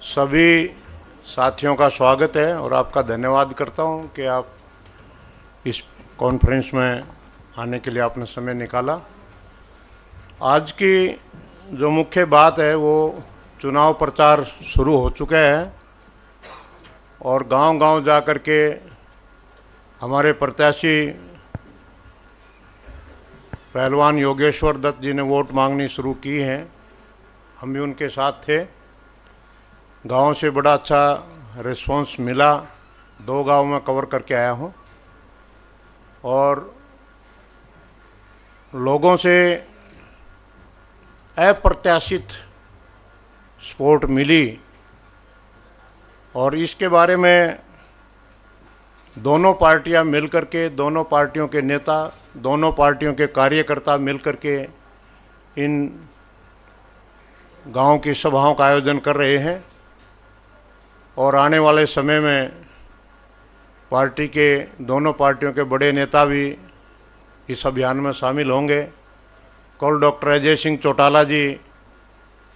सभी साथियों का स्वागत है और आपका धन्यवाद करता हूं कि आप इस कॉन्फ्रेंस में आने के लिए आपने समय निकाला। आज की जो मुख्य बात है वो चुनाव प्रचार शुरू हो चुका है और गांव-गांव जा कर के हमारे प्रत्याशी पहलवान योगेश्वर दत्त जी ने वोट मांगनी शुरू की है। हम भी उनके साथ थे। गांव से बड़ा अच्छा रिस्पांस मिला। 2 गांव में कवर करके आया हूं और लोगों से अप्रत्याशित सपोर्ट मिली और इसके बारे में दोनों पार्टियां मिलकर के, दोनों पार्टियों के नेता, दोनों पार्टियों के कार्यकर्ता मिलकर के इन गांव की सभाओं का आयोजन कर रहे हैं और आने वाले समय में पार्टी के दोनों पार्टियों के बड़े नेता भी इस अभियान में शामिल होंगे। कल डॉक्टर अजय सिंह चौटाला जी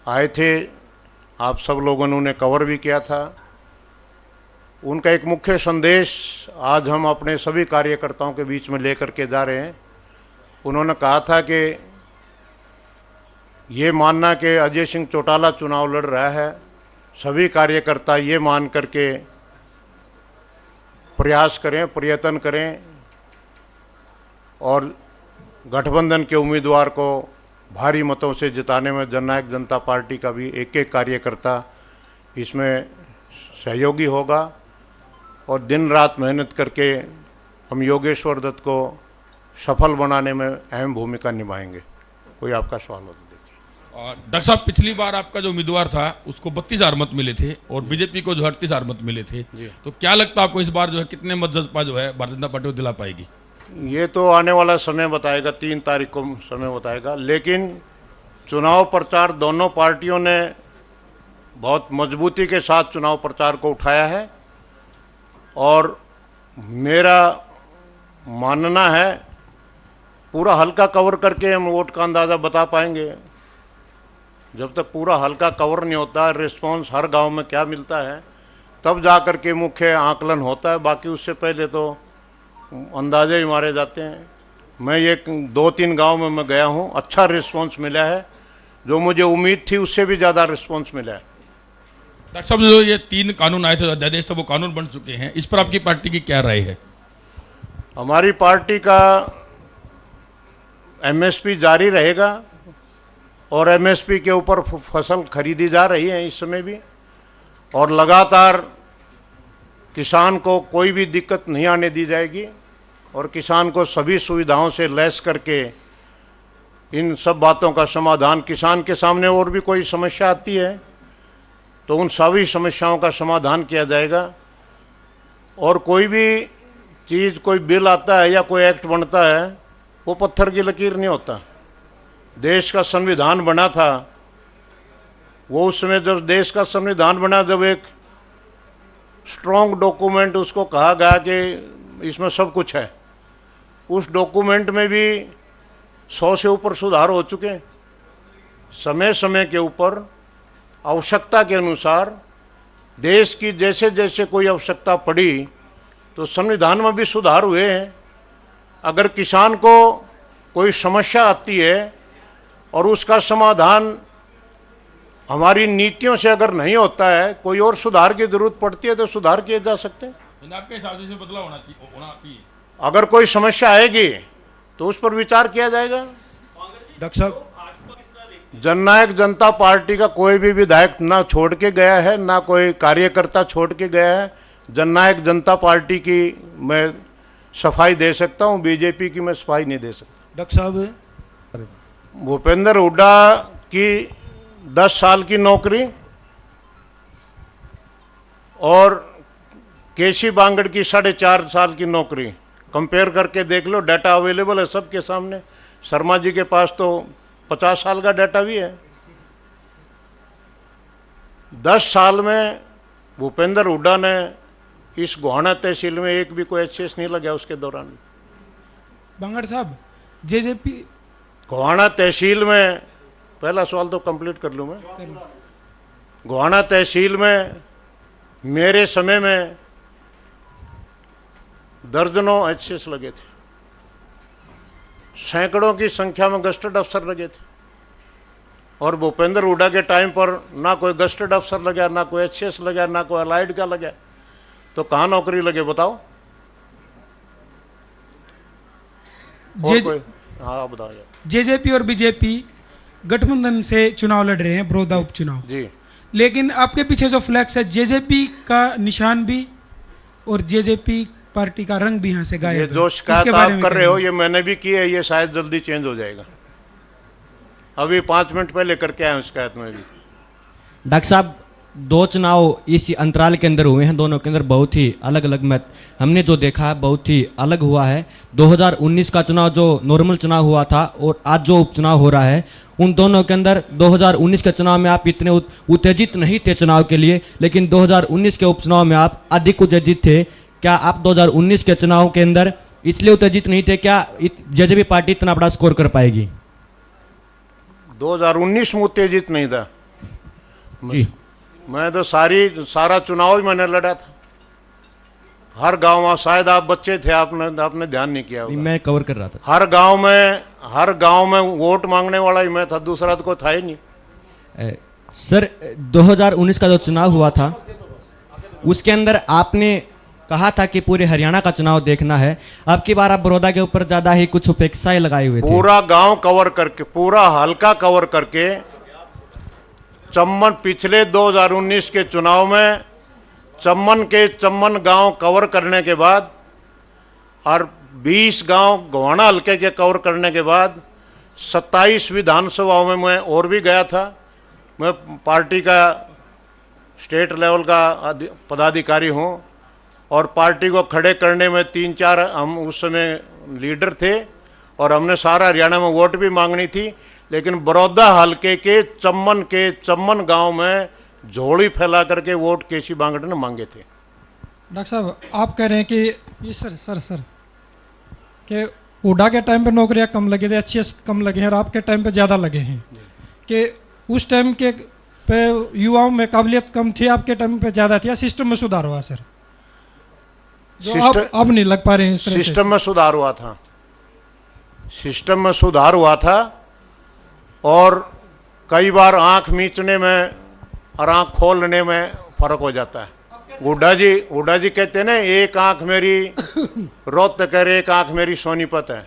आए थे, आप सब लोगों ने उन्हें कवर भी किया था। उनका एक मुख्य संदेश आज हम अपने सभी कार्यकर्ताओं के बीच में लेकर के जा रहे हैं। उन्होंने कहा था कि ये मानना कि अजय सिंह चौटाला चुनाव लड़ रहा है, सभी कार्यकर्ता ये मान करके प्रयास करें, प्रयत्न करें और गठबंधन के उम्मीदवार को भारी मतों से जिताने में जननायक जनता पार्टी का भी एक एक कार्यकर्ता इसमें सहयोगी होगा और दिन रात मेहनत करके हम योगेश्वर दत्त को सफल बनाने में अहम भूमिका निभाएंगे। कोई आपका सवाल हो तो देखिए। डॉक्टर साहब, पिछली बार आपका जो उम्मीदवार था उसको 32,000 मत मिले थे और बीजेपी को जो 38,000 मत मिले थे, तो क्या लगता है आपको इस बार जो है कितने मत जसपा जो है भारतीय जनता पार्टी को दिला पाएगी? ये तो आने वाला समय बताएगा, 3 तारीख को समय बताएगा। लेकिन चुनाव प्रचार दोनों पार्टियों ने बहुत मजबूती के साथ चुनाव प्रचार को उठाया है और मेरा मानना है पूरा हल्का कवर करके हम वोट का अंदाज़ा बता पाएंगे। जब तक पूरा हल्का कवर नहीं होता, रिस्पांस हर गांव में क्या मिलता है, तब जा कर के मुख्य आकलन होता है। बाकी उससे पहले तो अंदाजे ही मारे जाते हैं। मैं ये 2-3 गांव में मैं गया हूं, अच्छा रिस्पांस मिला है। जो मुझे उम्मीद थी उससे भी ज़्यादा रिस्पांस मिला है। डॉक्टर साहब, जो ये 3 कानून आए थे अध्यादेश, तो वो कानून बन चुके हैं, इस पर आपकी पार्टी की क्या राय है? हमारी पार्टी का एमएसपी जारी रहेगा और एमएसपी के ऊपर फसल खरीदी जा रही है इस समय भी और लगातार किसान को कोई भी दिक्कत नहीं आने दी जाएगी और किसान को सभी सुविधाओं से लैस करके इन सब बातों का समाधान, किसान के सामने और भी कोई समस्या आती है तो उन सभी समस्याओं का समाधान किया जाएगा। और कोई भी चीज़, कोई बिल आता है या कोई एक्ट बनता है, वो पत्थर की लकीर नहीं होता। देश का संविधान बना था, वो उस समय जब देश का संविधान बना, जब एक स्ट्रॉन्ग डॉक्यूमेंट उसको कहा गया कि इसमें सब कुछ है, उस डॉक्यूमेंट में भी 100 से ऊपर सुधार हो चुके हैं। समय समय के ऊपर आवश्यकता के अनुसार देश की जैसे जैसे कोई आवश्यकता पड़ी तो संविधान में भी सुधार हुए हैं। अगर किसान को कोई समस्या आती है और उसका समाधान हमारी नीतियों से अगर नहीं होता है, कोई और सुधार की जरूरत पड़ती है तो सुधार किए जा सकते हैं। आपके हिसाब से बदलाव होना चाहिए। अगर कोई समस्या आएगी तो उस पर विचार किया जाएगा। डॉक्टर साहब, जननायक जनता पार्टी का कोई भी विधायक ना छोड़ के गया है, ना कोई कार्यकर्ता छोड़ के गया है। जननायक जनता पार्टी की मैं सफाई दे सकता हूं, बीजेपी की मैं सफाई नहीं दे सकता। डॉक्टर साहब, भूपेंद्र हुड्डा की 10 साल की नौकरी और केसी बांगड़ की 4.5 साल की नौकरी कंपेयर करके देख लो, डाटा अवेलेबल है सबके सामने। शर्मा जी के पास तो 50 साल का डाटा भी है। 10 साल में भूपेंद्र हुड्डा ने इस गोहाना तहसील में एक भी कोई एचसीएस नहीं लगा उसके दौरान। बांगड़ साहब, जेजेपी गोहाना तहसील में, पहला सवाल तो कंप्लीट कर लूँ मैं। गोहाना तहसील में मेरे समय में दर्जनों एचसीएस लगे थे, सैकड़ों की संख्या में गस्टेड अफसर लगे थे, और भूपेंद्र हुड्डा के टाइम पर ना कोई गस्टेड अफसर लगा, ना कोई एचसीएस लगा, ना कोई अलाइड का लगा, तो कहाँ नौकरी लगे बताओ? हाँ बताओ। जेजेपी और बीजेपी गठबंधन से चुनाव लड़ रहे हैं, बड़ौदा उपचुनाव जी, लेकिन आपके पीछे जो फ्लैक्स है जेजेपी का निशान भी और जेजेपी पार्टी का रंग भी यहाँ से गायब ये है। जो इसके शिकायत बारे आप में कर रहे हो कहिए। ये मैंने भी की है, ये शायद जल्दी चेंज हो जाएगा। अभी 5 मिनट पहले करके आया हूँ शिकायत में भी। डॉक्टर साहब, 2 चुनाव इस अंतराल के अंदर हुए हैं, दोनों के अंदर बहुत ही अलग अलग मत हमने जो देखा है बहुत ही अलग हुआ है। 2019 का चुनाव जो नॉर्मल चुनाव हुआ था और आज जो उपचुनाव हो रहा है, उन दोनों के अंदर 2019 के चुनाव में आप इतने उत्तेजित नहीं थे चुनाव के लिए, लेकिन 2019 के उपचुनाव में आप अधिक उत्तेजित थे। क्या आप 2019 के चुनाव के अंदर इसलिए उत्तेजित नहीं थे? क्या जेजेपी पार्टी इतना बड़ा स्कोर कर पाएगी? 2019 में उत्तेजित नहीं था जी, मैं तो सारा चुनाव ही मैंने लड़ा था, हर गांव में। शायद आप बच्चे थे, आपने ध्यान नहीं किया होगा। मैं कवर कर रहा था। हर गांव में वोट मांगने वाला ही मैं था, दूसरा तो कोई था ही नहीं। सर, 2019 का जो चुनाव हुआ था उसके अंदर आपने कहा था कि पूरे हरियाणा का चुनाव देखना है। अब की बार आप बड़ौदा के ऊपर ज्यादा ही कुछ उपेक्षाएं लगाए हुए थे। पूरा गांव कवर करके, पूरा हल्का कवर करके, चम्मन पिछले 2019 के चुनाव में चम्मन गांव कवर करने के बाद और 20 गांव गोहाना हल्के के कवर करने के बाद 27 विधानसभाओं में मैं और भी गया था। मैं पार्टी का स्टेट लेवल का पदाधिकारी हूं और पार्टी को खड़े करने में 3-4 हम उस समय लीडर थे और हमने सारा हरियाणा में वोट भी मांगनी थी, लेकिन बड़ौदा हल्के के चम्मन गांव में झोली फैला करके वोट केसी बांगड़ ने मांगे थे। डॉक्टर साहब, आप कह रहे हैं कि ये सर कि हुड्डा के टाइम पे नौकरियां कम लगे थे, अच्छे कम लगे हैं, और आपके टाइम पे ज़्यादा लगे हैं, कि उस टाइम के पे युवाओं में काबिलियत कम थी, आपके टाइम पे ज़्यादा थी, या सिस्टम में सुधार हुआ सर? जो अब नहीं लग पा रहे हैं इस तरह से। सिस्टम में सुधार हुआ था, सिस्टम में सुधार हुआ था, और कई बार आंख मीचने में और आंख खोलने में फर्क हो जाता है। हुड्डा जी कहते हैं ना, एक आंख मेरी रोत कर, एक आंख मेरी सोनीपत है।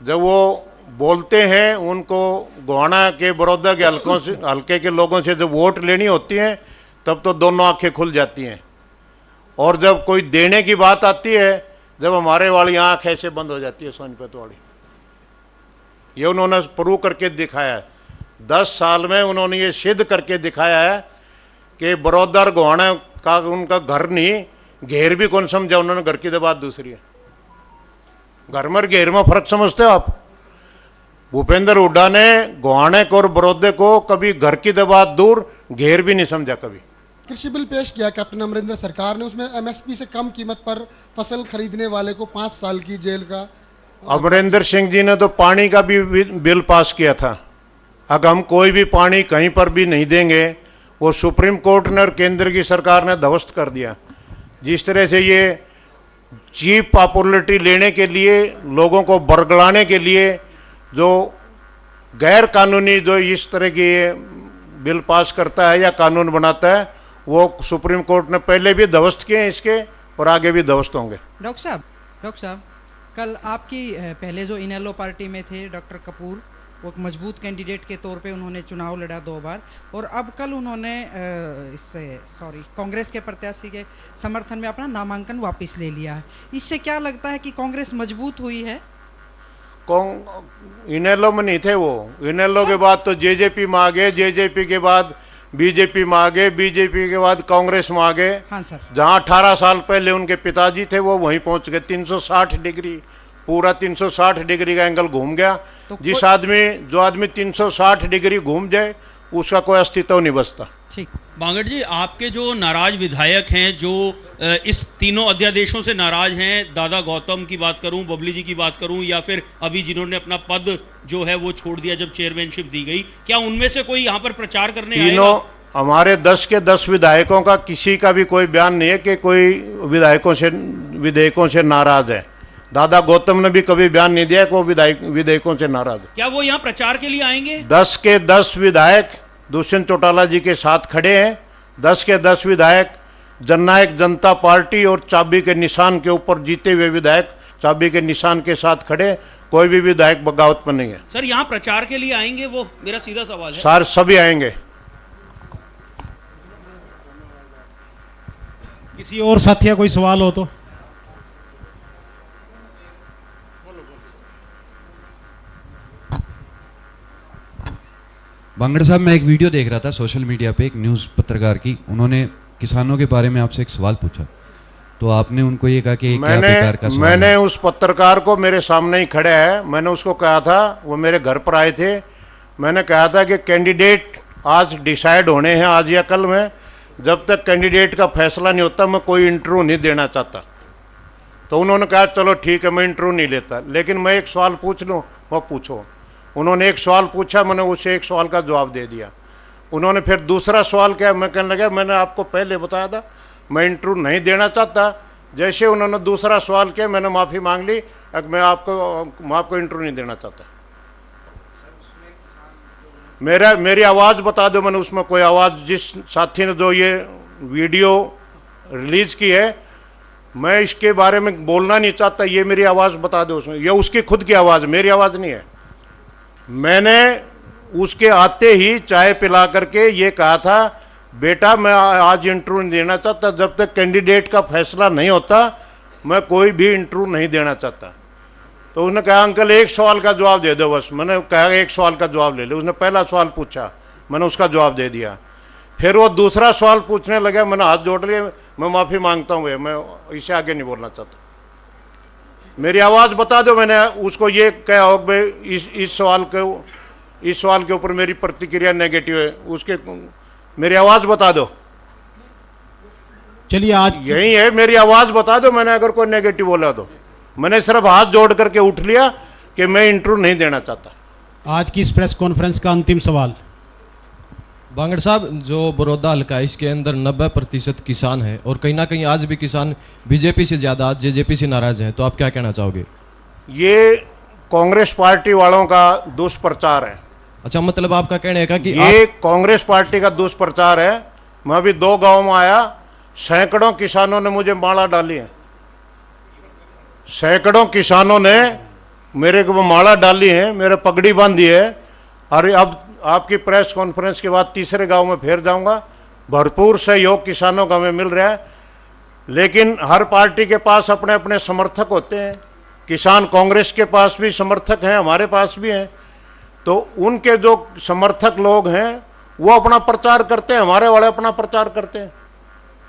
जब वो बोलते हैं, उनको गोहाना के बड़ौदा के हल्के के लोगों से जब वोट लेनी होती है तब तो दोनों आंखें खुल जाती हैं, और जब कोई देने की बात आती है, जब हमारे वाली आंख ऐसे बंद हो जाती है, सोनीपत वाली। ये उन्होंने प्रूव करके दिखाया है। 10 साल में उन्होंने ये सिद्ध करके दिखाया है कि बड़ौदा और गोहाना का उनका घर नहीं, घेर भी कौन समझा उन्होंने, घर की तो बात दूसरी है। घर में घेर में फर्क समझते हो आप? भूपेंद्र हुड्डा ने गोहाने को और बड़ौदे को कभी घर की तो बात दूर, घेर भी नहीं समझा कभी। कृषि बिल पेश किया कैप्टन अमरिंदर सरकार ने, उसमें एमएसपी से कम कीमत पर फसल खरीदने वाले को 5 साल की जेल का। अमरिंदर सिंह जी ने तो पानी का भी बिल पास किया था। अगर हम कोई भी पानी कहीं पर भी नहीं देंगे, वो सुप्रीम कोर्ट ने और केंद्र की सरकार ने ध्वस्त कर दिया। जिस तरह से ये चीप पॉपुलरिटी लेने के लिए, लोगों को बरगलाने के लिए जो गैर कानूनी जो इस तरह की बिल पास करता है या कानून बनाता है, वो सुप्रीम कोर्ट ने पहले भी ध्वस्त किए हैं इसके, और आगे भी ध्वस्त होंगे। डॉक्टर साहब, कल आपकी पहले जो इनेलो पार्टी में थे डॉक्टर कपूर, वो एक मजबूत कैंडिडेट के तौर पे उन्होंने चुनाव लड़ा 2 बार, और अब कल उन्होंने कांग्रेस के प्रत्याशी के समर्थन में अपना नामांकन वापस ले लिया है। इससे क्या लगता है कि कांग्रेस मजबूत हुई है? इनेलो में नहीं थे वो, इनेलो के बाद तो जेजेपी में आ गए, जेजेपी के बाद बीजेपी में आ गए, बीजेपी के बाद कांग्रेस में आ गए। हाँ सर। जहां 18 साल पहले उनके पिताजी थे वो वहीं पहुंच गए। 360 डिग्री, पूरा 360 डिग्री का एंगल घूम गया। तो जो आदमी 360 डिग्री घूम जाए उसका कोई अस्तित्व नहीं बचता। ठीक। बांगड़ जी, आपके जो नाराज विधायक हैं, जो इस तीनों अध्यादेशों से नाराज हैं, दादा गौतम की बात करूं, बबली जी की बात करूं, या फिर अभी जिन्होंने अपना पद जो है वो छोड़ दिया जब चेयरमैनशिप दी गई, क्या उनमें से कोई यहाँ पर प्रचार करने आएगा? हमारे 10 के 10 विधायकों का किसी का भी कोई बयान नहीं है कि कोई विधेयकों से नाराज है। दादा गौतम ने भी कभी बयान नहीं दिया कि वो विधेयकों से नाराज है। क्या वो यहाँ प्रचार के लिए आएंगे? 10 के 10 विधायक दुष्यंत चौटाला जी के साथ खड़े हैं। 10 के 10 विधायक जननायक जनता पार्टी और चाबी के निशान के ऊपर जीते हुए विधायक चाबी के निशान के साथ खड़े। कोई भी विधायक बगावत पर नहीं है। सर यहाँ प्रचार के लिए आएंगे वो? मेरा सीधा सवाल है। सर सभी आएंगे। किसी और साथी का कोई सवाल हो तो? बांगड़ साहब, मैं एक वीडियो देख रहा था सोशल मीडिया पे, एक न्यूज़ पत्रकार की, उन्होंने किसानों के बारे में आपसे एक सवाल पूछा, तो आपने उनको ये कहा कि क्या प्रकार का सवाल मैंने है? उस पत्रकार को, मेरे सामने ही खड़े है, मैंने उसको कहा था, वो मेरे घर पर आए थे, मैंने कहा था कि कैंडिडेट आज डिसाइड होने हैं, आज या कल में। जब तक कैंडिडेट का फैसला नहीं होता मैं कोई इंटरव्यू नहीं देना चाहता। तो उन्होंने कहा चलो ठीक है, मैं इंटरव्यू नहीं लेता, लेकिन मैं एक सवाल पूछ लूँ। वो पूछो। उन्होंने एक सवाल पूछा, मैंने उसे एक सवाल का जवाब दे दिया। उन्होंने फिर दूसरा सवाल किया, मैं कहने लगा मैंने आपको पहले बताया था मैं इंटरव्यू नहीं देना चाहता। जैसे उन्होंने दूसरा सवाल किया मैंने माफ़ी मांग ली, अब मैं आपको इंटरव्यू नहीं देना चाहता। मेरी आवाज़ बता दो, मैंने उसमें कोई आवाज़, जिस साथी ने जो ये वीडियो रिलीज की है, मैं इसके बारे में बोलना नहीं चाहता, ये मेरी आवाज़ बता दो उसमें। ये उसकी खुद की आवाज़, मेरी आवाज़ नहीं है। मैंने उसके आते ही चाय पिला करके ये कहा था बेटा मैं आज इंटरव्यू नहीं देना चाहता, जब तक कैंडिडेट का फैसला नहीं होता मैं कोई भी इंटरव्यू नहीं देना चाहता। तो उसने कहा अंकल एक सवाल का जवाब दे दो बस। मैंने कहा एक सवाल का जवाब ले लो। उसने पहला सवाल पूछा, मैंने उसका जवाब दे दिया। फिर वो दूसरा सवाल पूछने लगा, मैंने हाथ जोड़ लिया, मैं माफ़ी मांगता हूँ, मैं इससे आगे नहीं बोलना चाहता। मेरी आवाज़ बता दो। मैंने उसको ये कहा हो भाई इस सवाल के ऊपर मेरी प्रतिक्रिया नेगेटिव है, उसके मेरी आवाज़ बता दो। चलिए आज यही है, मेरी आवाज़ बता दो। मैंने अगर कोई नेगेटिव बोला तो मैंने सिर्फ हाथ जोड़ करके उठ लिया कि मैं इंटरव्यू नहीं देना चाहता। आज की इस प्रेस कॉन्फ्रेंस का अंतिम सवाल। बांगड़ साहब, जो बड़ौदा हल्का है इसके अंदर 90% किसान है और कहीं ना कहीं आज भी किसान बीजेपी से ज़्यादा जेजेपी से नाराज हैं, तो आप क्या कहना चाहोगे? ये कांग्रेस पार्टी वालों का दुष्प्रचार है। अच्छा, मतलब आपका कहना है कि ये कांग्रेस पार्टी का दुष्प्रचार है। मैं अभी 2 गांव में आया, सैकड़ों किसानों ने मुझे माला डाली है। सैकड़ों किसानों ने मेरे को माला डाली है, मेरे पगड़ी बांधी है। और अब आपकी प्रेस कॉन्फ्रेंस के बाद तीसरे गांव में फिर जाऊंगा। भरपूर सहयोग किसानों का हमें मिल रहा है, लेकिन हर पार्टी के पास अपने अपने समर्थक होते हैं। किसान कांग्रेस के पास भी समर्थक हैं, हमारे पास भी हैं। तो उनके जो समर्थक लोग हैं वो अपना प्रचार करते हैं, हमारे वाले अपना प्रचार करते हैं।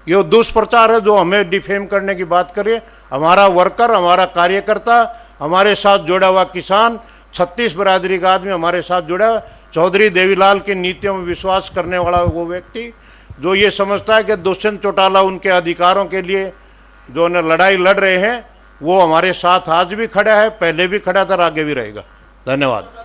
ये दुष्प्रचार है जो हमें डिफेम करने की बात करिए। हमारा वर्कर, हमारा कार्यकर्ता, हमारे साथ जुड़ा हुआ किसान, 36 बिरादरी का आदमी हमारे साथ जुड़ा है। चौधरी देवीलाल की नीतियों में विश्वास करने वाला वो व्यक्ति जो ये समझता है कि दुष्यंत चौटाला उनके अधिकारों के लिए जो न लड़ाई लड़ रहे हैं, वो हमारे साथ आज भी खड़ा है, पहले भी खड़ा था और आगे भी रहेगा। धन्यवाद।